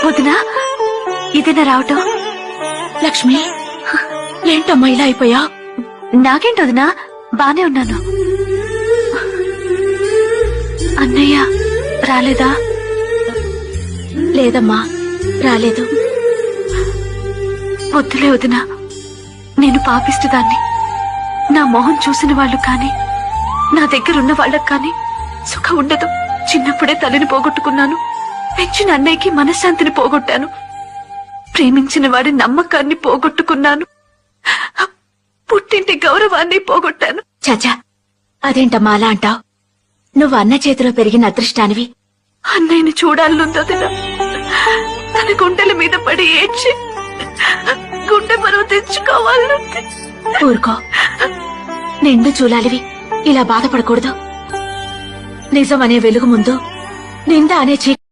వదినా, ఇదేనా రావటం? లక్ష్మి, ఏంటమ్మా ఇలా అయిపోయా? నాకేంటి వదినా, బానే ఉన్నాను. అన్నయ్య రాలేదా? లేదమ్మా, రాలేదు. వద్దులే వదినా, నేను పాపిస్తుదాన్ని. నా మొహం చూసిన వాళ్ళు కాని, నా దగ్గరున్న వాళ్ళకి కాని సుఖం ఉండదు. చిన్నప్పుడే తల్లిని పోగొట్టుకున్నాను. పెంచిన అన్నయ్యకి మనశ్శాంతిని పోగొట్టాను. ప్రేమించిన వాడి నమ్మకాన్ని పోగొట్టుకున్నాను. పుట్టింటి గౌరవాన్ని పోగొట్టాను. చాచా, అదేంటమ్మా అలా అంటావ్? నువ్వు అన్న చేతిలో పెరిగిన అదృష్టానివి. అన్నయ్యని చూడాలనుందొదినా. తన గుండెల మీద పడి ఏడ్చి గుండె బరువు తెచ్చుకోవాలంటే. ఊరుకో, నిండు చూలాలివి ఇలా బాధపడకూడదు. నిజం అనే వెలుగు ముందు నింద అనే చీకటి